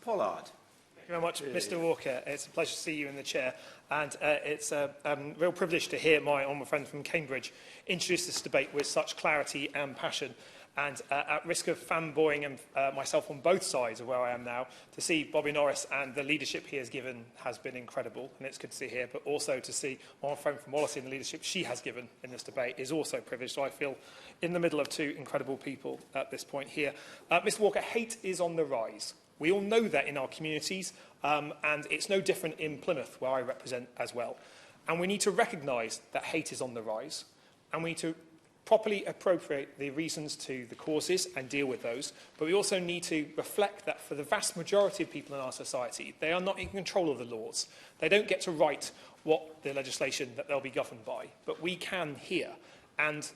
Pollard. Thank you very much, Mr Walker. It's a pleasure to see you in the chair, and it's a real privilege to hear my honourable friend from Cambridge introduce this debate with such clarity and passion. And at risk of fanboying and myself on both sides of where I am now, to see Bobby Norris and the leadership he has given has been incredible, and it's good to see here. But also to see my friend from Wallasey and the leadership she has given in this debate is also a privilege. So I feel in the middle of two incredible people at this point here. Mr Walker, hate is on the rise. We all know that in our communities, and it's no different in Plymouth, where I represent as well. And we need to recognise that hate is on the rise, and we need to properly appropriate the reasons to the causes and deal with those. But we also need to reflect that for the vast majority of people in our society, they are not in control of the laws. They don't get to write what the legislation that they'll be governed by, but we can here. And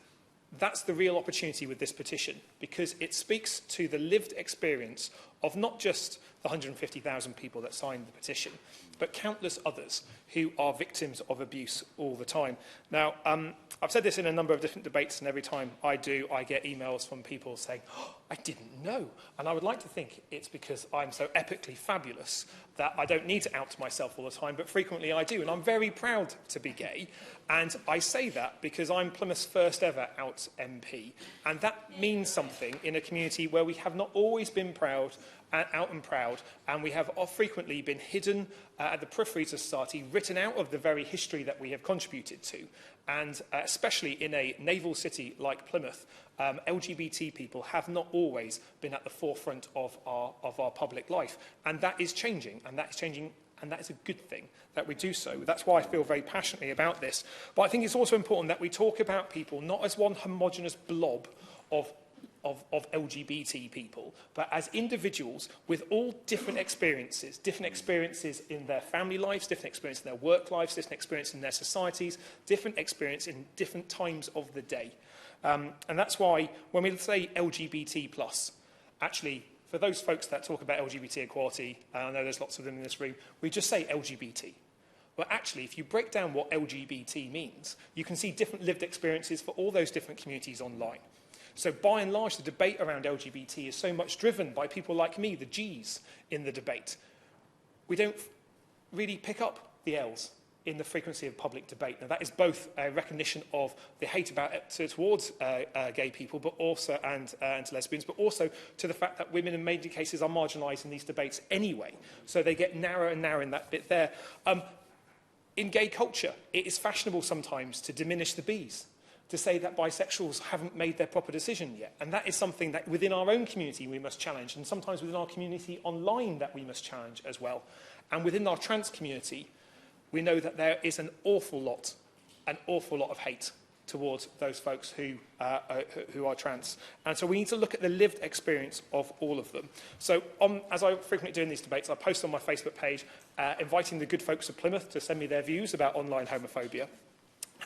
that's the real opportunity with this petition, because it speaks to the lived experience of not just the 150,000 people that signed the petition, but countless others who are victims of abuse all the time. Now, I've said this in a number of different debates, and every time I do, I get emails from people saying, oh, I didn't know. And I would like to think it's because I'm so epically fabulous that I don't need to out myself all the time, but frequently I do. And I'm very proud to be gay. And I say that because I'm Plymouth's first ever out MP. And that means something in a community where we have not always been proud, out and proud, and we have frequently been hidden at the peripheries of society, written out of the very history that we have contributed to. And especially in a naval city like Plymouth, LGBT people have not always been at the forefront of our public life. And that is changing, and that is changing, and that is a good thing that we do so. That's why I feel very passionately about this. But I think it's also important that we talk about people not as one homogenous blob of LGBT people, but as individuals with all different experiences in their family lives, different experiences in their work lives, different experiences in their societies, different experience in different times of the day. And that's why when we say LGBT+, actually, for those folks that talk about LGBT equality, and I know there's lots of them in this room, we just say LGBT. But actually, if you break down what LGBT means, you can see different lived experiences for all those different communities online. So by and large, the debate around LGBT is so much driven by people like me, the Gs, in the debate. We don't really pick up the Ls in the frequency of public debate. Now, that is both a recognition of the hate towards gay people, but also and to lesbians, but also to the fact that women in many cases are marginalised in these debates anyway. So they get narrower and narrower in that bit there. In gay culture, it is fashionable sometimes to diminish the Bs, to say that bisexuals haven't made their proper decision yet. And that is something that within our own community we must challenge, and sometimes within our community online that we must challenge as well. And within our trans community, we know that there is an awful lot of hate towards those folks who are trans. And so we need to look at the lived experience of all of them. So as I frequently do in these debates, I post on my Facebook page inviting the good folks of Plymouth to send me their views about online homophobia.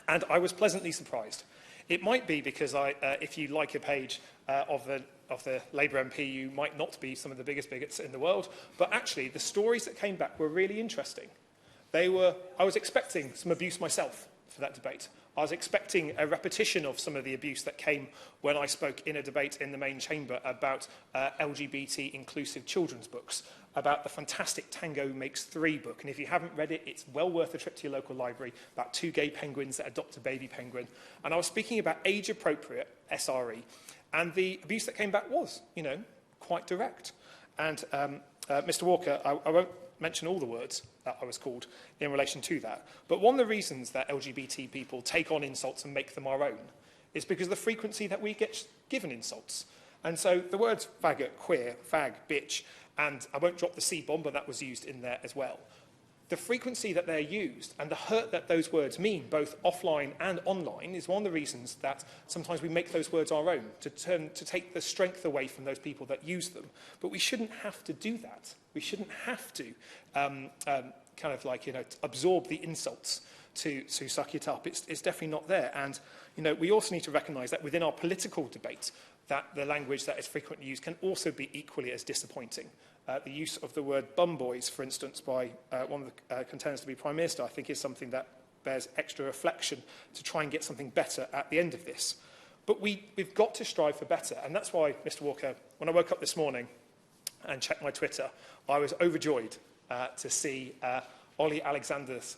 And I was pleasantly surprised. It might be because if you like a page of the Labour MP, you might not be some of the biggest bigots in the world. But actually, the stories that came back were really interesting. I was expecting some abuse myself for that debate. I was expecting a repetition of some of the abuse that came when I spoke in a debate in the main chamber about LGBT inclusive children's books, about the fantastic Tango Makes 3 book. And if you haven't read it, it's well worth a trip to your local library, about 2 gay penguins that adopt a baby penguin. And I was speaking about age-appropriate SRE. And the abuse that came back was, quite direct. And Mr Walker, I won't mention all the words that I was called in relation to that. But one of the reasons that LGBT people take on insults and make them our own is because of the frequency that we get given insults. And so the words faggot, queer, fag, bitch, and I won't drop the C-bomb, but that was used in there as well. The frequency that they're used and the hurt that those words mean, both offline and online, is one of the reasons that sometimes we make those words our own, to take the strength away from those people that use them. But we shouldn't have to do that. We shouldn't have to absorb the insults to suck it up. It's definitely not there. And, we also need to recognise that within our political debate, that the language that is frequently used can also be equally as disappointing. The use of the word bum boys, for instance, by one of the contenders to be Prime Minister, I think is something that bears extra reflection to try and get something better at the end of this. But we've got to strive for better, and that's why, Mr Walker, when I woke up this morning, and checked my Twitter, I was overjoyed to see Ollie Alexander's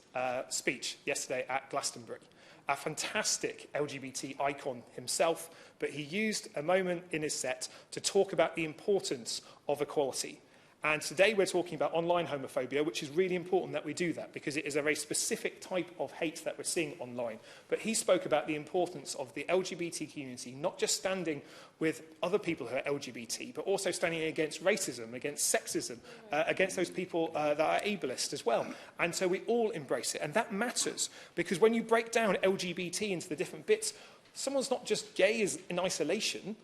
speech yesterday at Glastonbury. A fantastic LGBT icon himself, but he used a moment in his set to talk about the importance of equality. And today we're talking about online homophobia, which is really important that we do that because it is a very specific type of hate that we're seeing online. But he spoke about the importance of the LGBT community, not just standing with other people who are LGBT, but also standing against racism, against sexism, against those people that are ableist as well. And so we all embrace it. And that matters because when you break down LGBT into the different bits, someone's not just gay in isolation.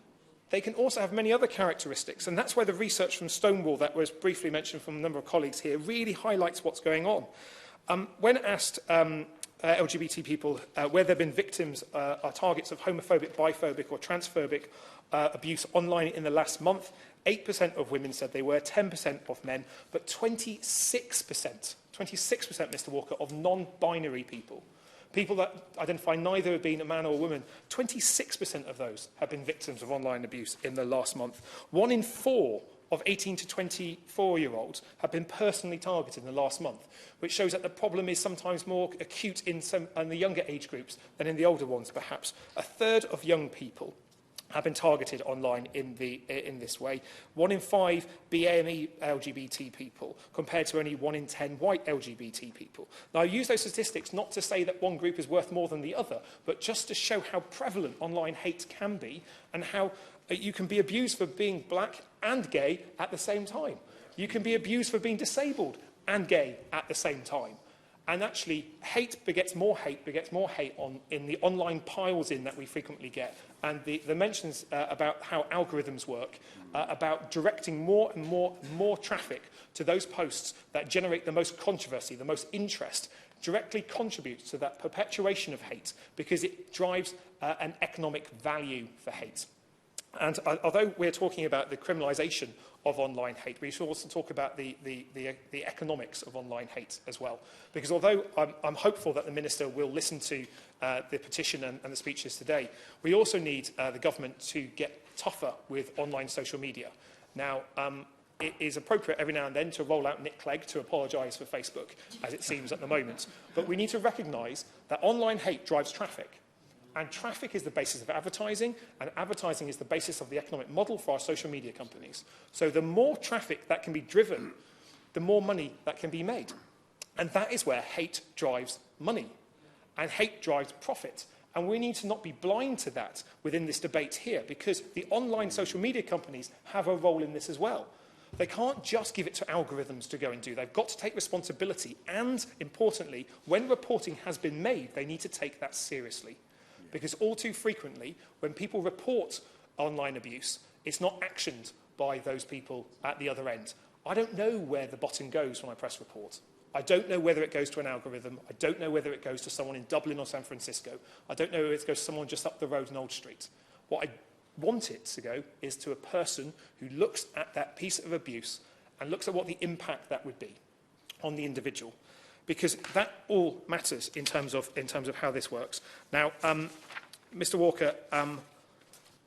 They can also have many other characteristics, and that's where the research from Stonewall that was briefly mentioned from a number of colleagues here really highlights what's going on. When asked LGBT people where they've been victims or targets of homophobic, biphobic or transphobic abuse online in the last month, 8% of women said they were, 10% of men, but 26%, Mr. Walker, of non-binary people, people that identify neither as being a man or a woman, 26% of those have been victims of online abuse in the last month. 1 in 4 of 18 to 24-year-olds have been personally targeted in the last month, which shows that the problem is sometimes more acute in the younger age groups than in the older ones, perhaps. A third of young people have been targeted online in this way. 1 in 5 BAME LGBT people, compared to only 1 in 10 white LGBT people. Now, I use those statistics not to say that one group is worth more than the other, but just to show how prevalent online hate can be and how you can be abused for being black and gay at the same time. You can be abused for being disabled and gay at the same time. And actually, hate begets more hate in the online piles-in that we frequently get. And the mentions about how algorithms work, about directing more and more traffic to those posts that generate the most controversy, the most interest, directly contributes to that perpetuation of hate because it drives an economic value for hate. And although we're talking about the criminalisation of online hate, we should also talk about the economics of online hate as well. Because although I'm hopeful that the Minister will listen to the petition and the speeches today, we also need the government to get tougher with online social media. Now, it is appropriate every now and then to roll out Nick Clegg to apologise for Facebook, as it seems at the moment. But we need to recognise that online hate drives traffic. And traffic is the basis of advertising, and advertising is the basis of the economic model for our social media companies. So the more traffic that can be driven, the more money that can be made. And that is where hate drives money, and hate drives profit. And we need to not be blind to that within this debate here, because the online social media companies have a role in this as well. They can't just give it to algorithms to go and do. They've got to take responsibility. And, importantly, when reporting has been made, they need to take that seriously. Because all too frequently, when people report online abuse, it's not actioned by those people at the other end. I don't know where the button goes when I press report. I don't know whether it goes to an algorithm. I don't know whether it goes to someone in Dublin or San Francisco. I don't know whether it goes to someone just up the road in Old Street. What I want it to go is to a person who looks at that piece of abuse and looks at what the impact that would be on the individual. Because that all matters in terms of how this works. Now, Mr. Walker,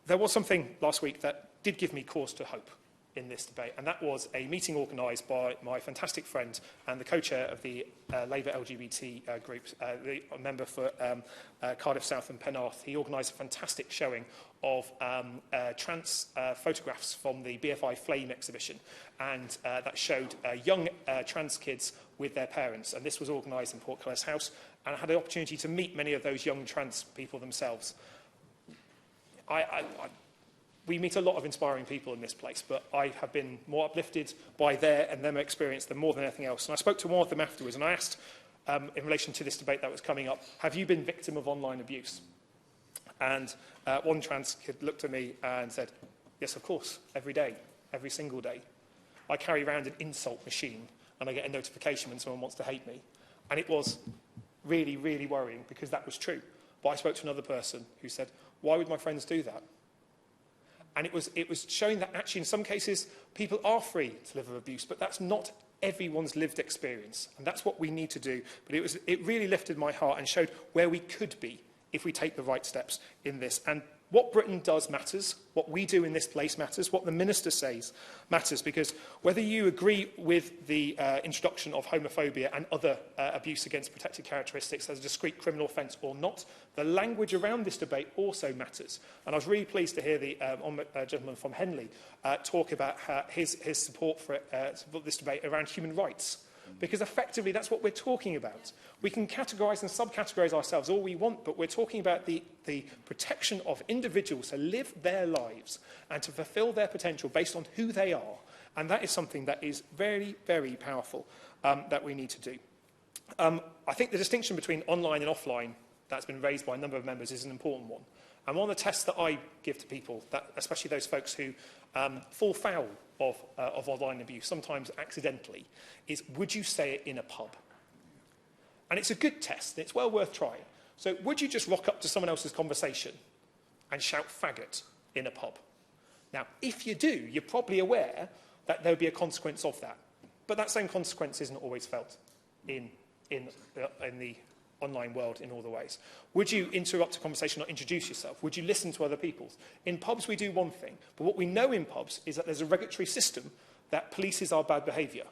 there was something last week that did give me cause to hope in this debate, and that was a meeting organised by my fantastic friend and the co-chair of the Labour LGBT group, the member for Cardiff South and Penarth. He organised a fantastic showing of trans photographs from the BFI Flame exhibition, and that showed young trans kids with their parents. And this was organised in Portcullis House, and I had the opportunity to meet many of those young trans people themselves. We meet a lot of inspiring people in this place, but I have been more uplifted by their and them experience than more than anything else. And I spoke to one of them afterwards, and I asked, in relation to this debate that was coming up, have you been victim of online abuse? And one trans kid looked at me and said, yes, of course, every day, every single day. I carry around an insult machine, and I get a notification when someone wants to hate me. And it was really, really worrying, because that was true. But I spoke to another person who said, why would my friends do that? And it was showing that actually in some cases people are free to live with abuse, but that's not everyone's lived experience. And that's what we need to do. But it really lifted my heart and showed where we could be if we take the right steps in this. And what Britain does matters, what we do in this place matters, what the Minister says matters, because whether you agree with the introduction of homophobia and other abuse against protected characteristics as a discrete criminal offence or not, the language around this debate also matters. And I was really pleased to hear the gentleman from Henley talk about his support for this debate around human rights. Because effectively that's what we're talking about. We can categorise and subcategorise ourselves all we want, but we're talking about the protection of individuals to live their lives and to fulfil their potential based on who they are. And that is something that is very, very powerful that we need to do. I think the distinction between online and offline that's been raised by a number of members is an important one. And one of the tests that I give to people, especially those folks who fall foul of online abuse, sometimes accidentally, is would you say it in a pub? And it's a good test. It's well worth trying. So would you just rock up to someone else's conversation and shout faggot in a pub? Now, if you do, you're probably aware that there'll be a consequence of that. But that same consequence isn't always felt in the online world in all the ways. Would you interrupt a conversation or introduce yourself? Would you listen to other people? In pubs, we do one thing. But what we know in pubs is that there's a regulatory system that polices our bad behaviour.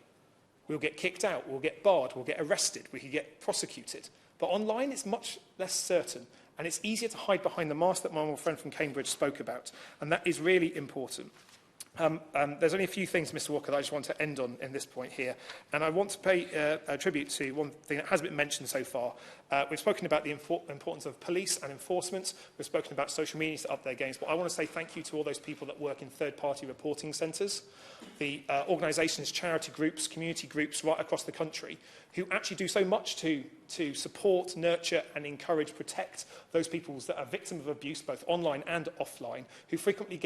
We'll get kicked out, we'll get barred, we'll get arrested, we could get prosecuted. But online, it's much less certain. And it's easier to hide behind the mask that my old friend from Cambridge spoke about. And that is really important. There's only a few things, Mr Walker, that I just want to end on in this point here. And I want to pay a tribute to one thing that has been mentioned so far. We've spoken about the importance of police and enforcement. We've spoken about social media to up their games. But I want to say thank you to all those people that work in third-party reporting centres, the organisations, charity groups, community groups right across the country who actually do so much to support, nurture and encourage, protect those people that are victims of abuse, both online and offline, who frequently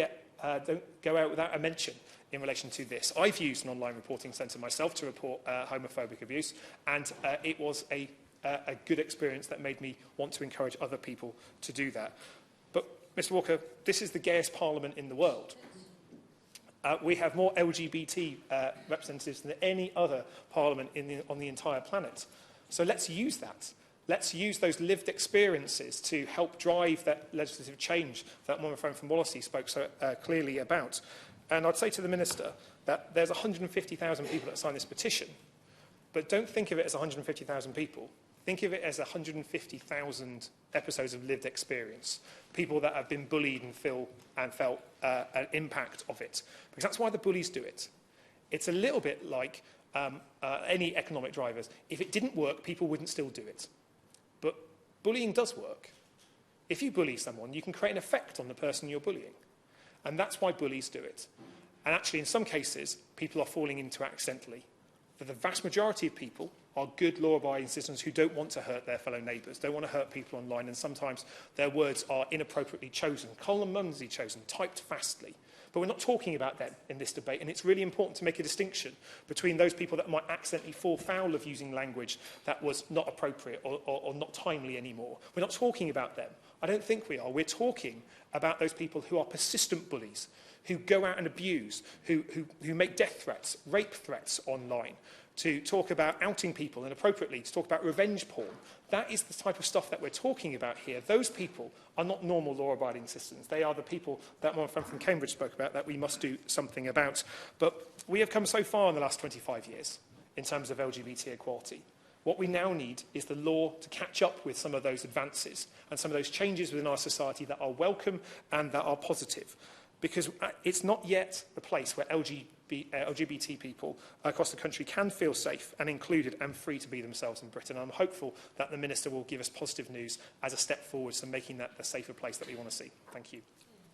don't go out without a mention in relation to this. I've used an online reporting centre myself to report homophobic abuse, and it was a good experience that made me want to encourage other people to do that. But, Mr Walker, this is the gayest parliament in the world. We have more LGBT representatives than any other parliament on the entire planet. So let's use that. Let's use those lived experiences to help drive that legislative change that my friend from Wallasey spoke so clearly about. And I'd say to the Minister that there's 150,000 people that signed this petition, but don't think of it as 150,000 people. Think of it as 150,000 episodes of lived experience, people that have been bullied and felt an impact of it. Because that's why the bullies do it. It's a little bit like any economic drivers. If it didn't work, people wouldn't still do it. But bullying does work. If you bully someone, you can create an effect on the person you're bullying. And that's why bullies do it. And actually, in some cases, people are falling into it accidentally. But the vast majority of people are good law-abiding citizens who don't want to hurt their fellow neighbours, don't want to hurt people online, and sometimes their words are inappropriately chosen, column-mumsy chosen, typed fastly. But we're not talking about them in this debate, and it's really important to make a distinction between those people that might accidentally fall foul of using language that was not appropriate or not timely anymore. We're not talking about them. I don't think we are. We're talking about those people who are persistent bullies, who go out and abuse, who make death threats, rape threats online, to talk about outing people inappropriately, to talk about revenge porn. That is the type of stuff that we're talking about here. Those people are not normal law-abiding citizens. They are the people that my friend from Cambridge spoke about that we must do something about. But we have come so far in the last 25 years in terms of LGBT equality. What we now need is the law to catch up with some of those advances and some of those changes within our society that are welcome and that are positive. Because it's not yet the place where LGBT people across the country can feel safe and included and free to be themselves in Britain. I'm hopeful that the Minister will give us positive news as a step forward to making that the safer place that we want to see. Thank you.